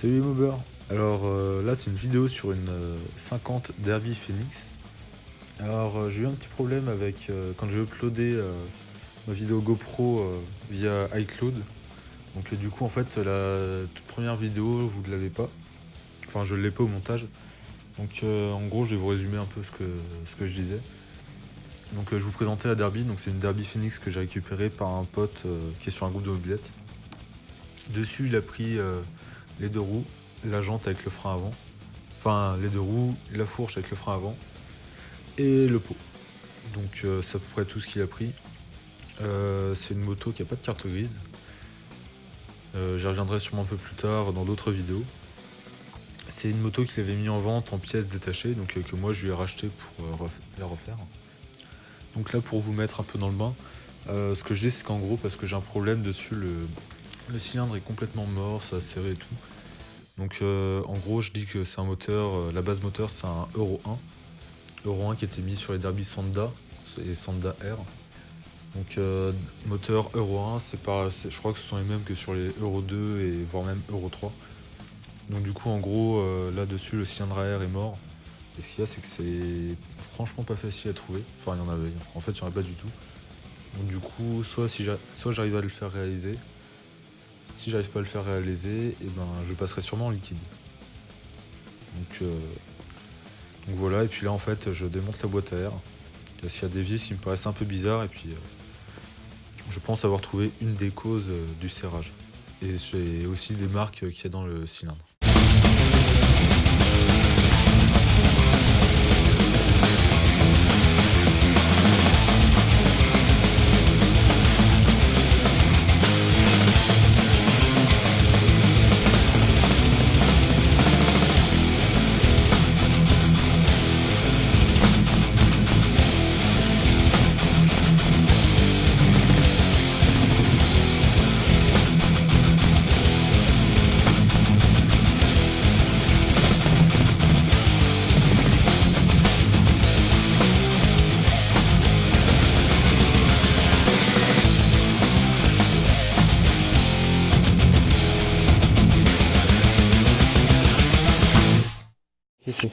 Salut Mober. Alors là c'est une vidéo sur une 50 Derby Phoenix. Alors j'ai eu un petit problème avec quand j'ai uploadé ma vidéo GoPro via iCloud. Donc du coup en fait la toute première vidéo vous ne l'avez pas. Enfin je ne l'ai pas au montage. Donc en gros je vais vous résumer un peu ce que je disais. Donc je vous présentais la Derby, donc c'est une Derby Phoenix que j'ai récupérée par un pote qui est sur un groupe de mobilette. Dessus il a pris les deux roues, la jante avec le frein avant, enfin les deux roues, la fourche avec le frein avant et le pot. Donc c'est à peu près tout ce qu'il a pris. C'est une moto qui n'a pas de carte grise. J'y reviendrai sûrement un peu plus tard dans d'autres vidéos. C'est une moto qu'il avait mis en vente en pièces détachées, donc que moi je lui ai racheté pour la refaire. Donc là pour vous mettre un peu dans le bain, ce que je dis c'est qu'en gros parce que j'ai un problème dessus, le cylindre est complètement mort, ça a serré et tout. Donc en gros je dis que c'est un moteur, la base moteur c'est un Euro 1. Euro 1 qui était mis sur les Derby Sonda et Sonda R. Donc moteur Euro 1, je crois que ce sont les mêmes que sur les Euro 2 et voire même Euro 3. Donc du coup en gros là-dessus le cylindre à air est mort. Et ce qu'il y a c'est que c'est franchement pas facile à trouver. Enfin il y en avait, en fait il n'y en a pas du tout. Donc du coup soit j'arrive à le faire réaliser. Si j'arrive pas à le faire réaliser, et ben je passerai sûrement en liquide. Donc voilà, et puis là en fait je démonte la boîte à air. S'il y a des vis qui me paraissent un peu bizarres, et puis je pense avoir trouvé une des causes du serrage. Et c'est aussi des marques qu'il y a dans le cylindre. C'est fait.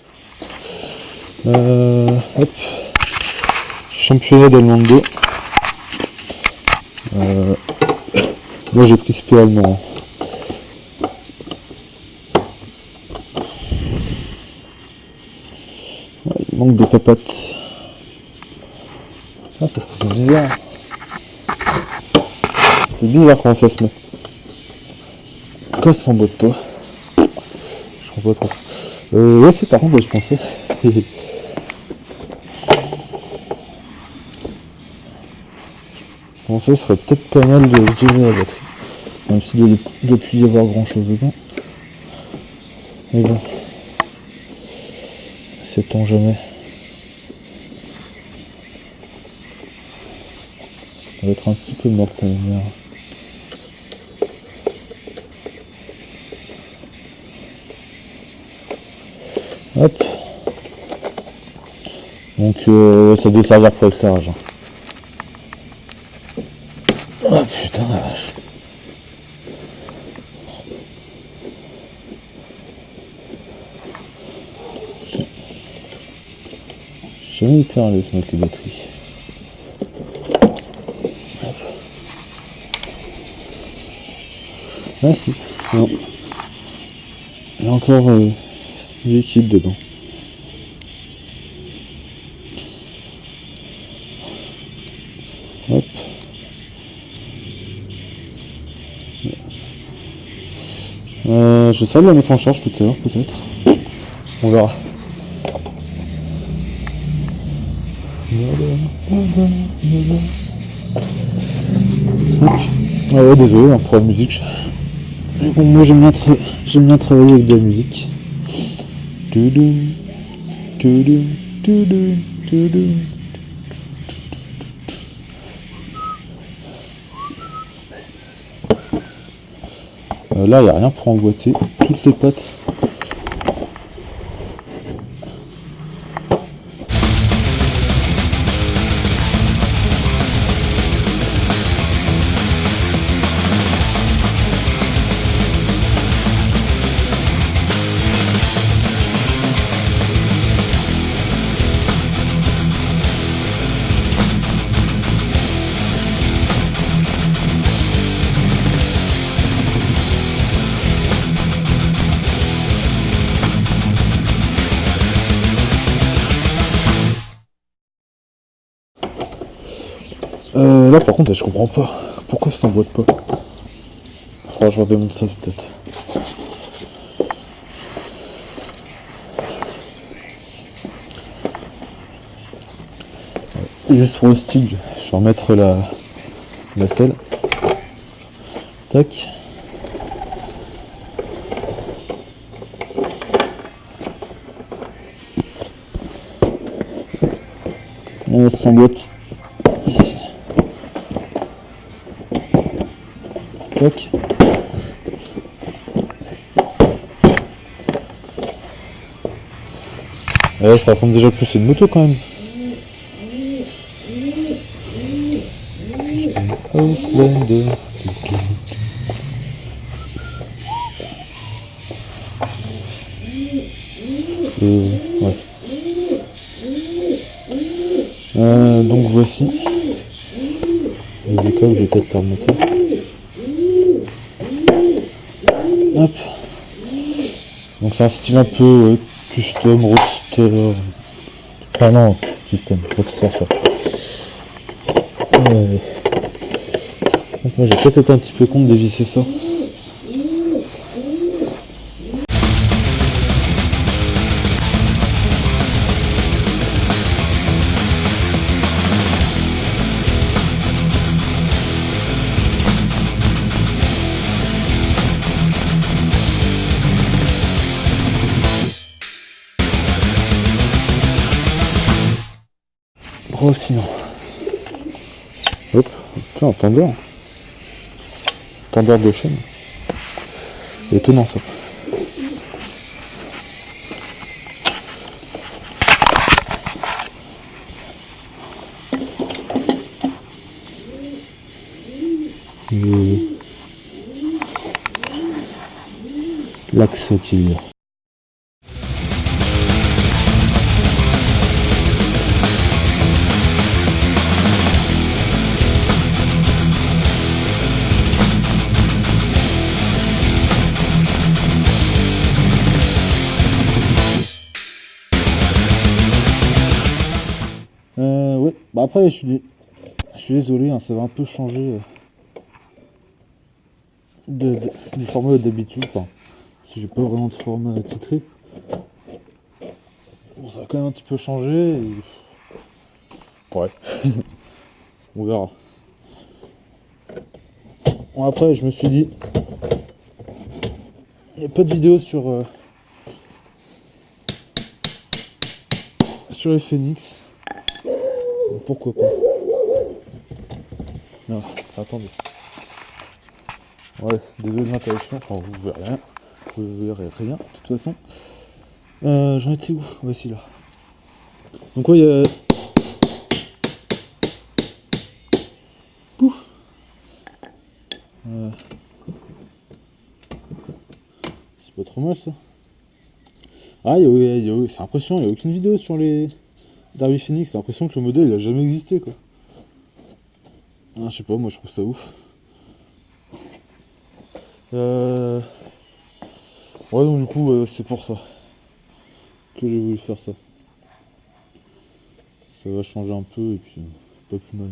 Hop. Championnat d'allemand 2. Moi j'ai pris CP allemand. Ouais, il manque des papates. Ah, ça fait bizarre. C'est bizarre comment ça se met. Pourquoi ça s'emboîte pas? Je comprends pas trop. Ouais, c'est par contre, je pensais. Je pensais ce serait peut-être pas mal de gérer la batterie. Même s'il ne doit plus y avoir grand chose dedans. Mais bon. Sait-on jamais. Ça va être un petit peu morte la lumière. Hop. Donc ça doit servir pour l'éclairage. Oh putain la vache. J'ai jamais hyper à l'aise avec les batteries. Hop. Ah si. Non. Il y a encore du liquide dedans. Hop. Je vais essayer de la mettre en charge tout à l'heure peut-être. On verra. Ah ouais, désolé hein, pour la musique. Bon, moi j'aime bien travailler avec de la musique. Là, il n'y a rien pour emboîter. Toutes les pattes. Là par contre je comprends pas. Pourquoi ça s'emboîte pas? Faudra que je redémonte ça peut-être. Juste pour le style, je vais remettre la selle. Tac. On s'emboîte ici. Tac. Ouais, ça ressemble déjà plus à une moto quand même. Auslander. Ouais. Donc voici les écoles, je vais peut-être les remonter. Hop. Donc c'est un style un peu custom, roadster. Enfin non, custom, roadster ça. Donc moi j'ai peut-être été un petit peu con de dévisser ça. Oh sinon. Hop, tiens, un tendeur. Tendeur de chaîne. Étonnant ça. L'axe qui... Ouais, bah après je suis désolé, hein, ça va un peu changer du format d'habitude, enfin, si j'ai pas vraiment de format titré. Bon, ça va quand même un petit peu changer et... Ouais, on verra. Bon après je me suis dit, il n'y a pas de vidéo sur les Phoenix. Pourquoi pas? Non, attendez. Ouais, désolé de l'interruption, enfin vous verrez rien. Vous verrez rien, de toute façon. J'en étais où? Voici là. Donc ouais, il y a... Pouf. C'est pas trop mal ça. Ah, c'est impressionnant, il n'y a aucune vidéo sur les Derby Phoenix, c'est l'impression que le modèle il a jamais existé quoi. Ah, je sais pas, moi je trouve ça ouf. Ouais, donc du coup, c'est pour ça que j'ai voulu faire ça. Ça va changer un peu et puis pas plus mal.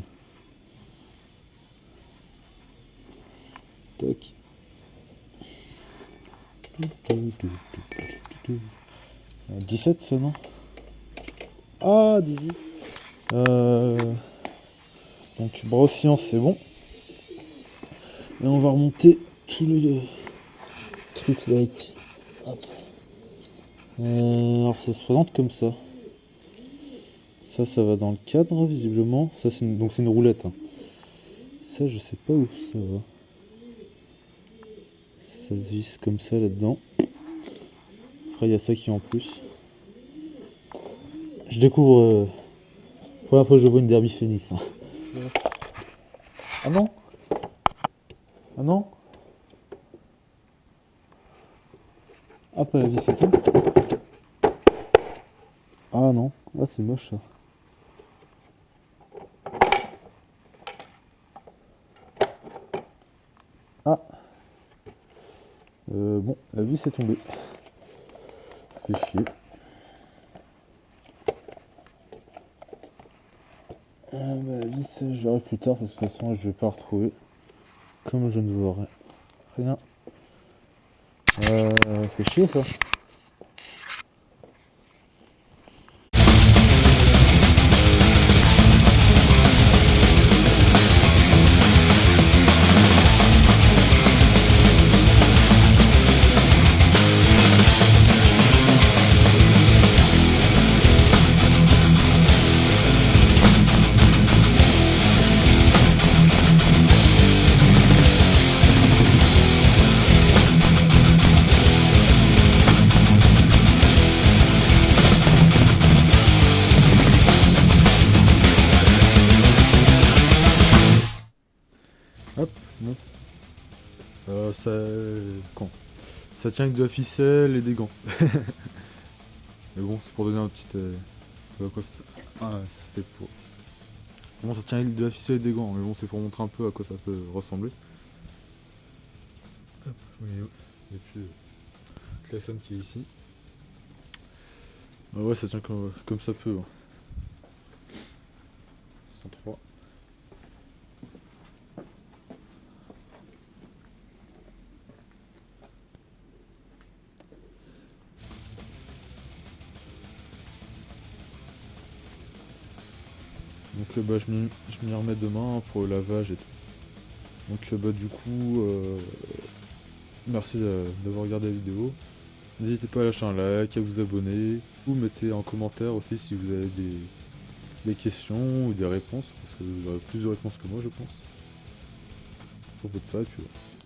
Tac. 17 ça non? Ah 18. Donc bras oscillant c'est bon. Et on va remonter tout le truc là. Hop. Alors ça se présente comme ça. Ça va dans le cadre visiblement. Ça c'est donc c'est une roulette. Hein. Ça je sais pas où ça va. Ça se visse comme ça là-dedans. Après il y a ça qui est en plus. Je découvre première fois que je vois une Derby Phoenix. Hein. Ah non? Ah non? Hop la vis c'est tout. Ah non, ah c'est moche ça. Ah bon, la vis est tombée. Fait chier. Bah, 10, je verrai plus tard parce que de toute façon je vais pas retrouver. Comme je ne vois rien. C'est chier ça. Hop, bon. Ça. Con. Ça tient avec de la ficelle et des gants. Mais bon, c'est pour donner un petit. Quoi, ah, c'est pour. Bon, ça tient avec de la ficelle et des gants, mais bon, c'est pour montrer un peu à quoi ça peut ressembler. Hop, oui, et puis le klaxon qui est ici. Ouais, ça tient comme ça peut. Hein. 103. Donc bah, je m'y remets demain pour le lavage et tout. Donc bah du coup, merci d'avoir regardé la vidéo. N'hésitez pas à lâcher un like, à vous abonner, ou mettez en commentaire aussi si vous avez des questions ou des réponses, parce que vous aurez plus de réponses que moi je pense. À propos de ça, et puis voilà.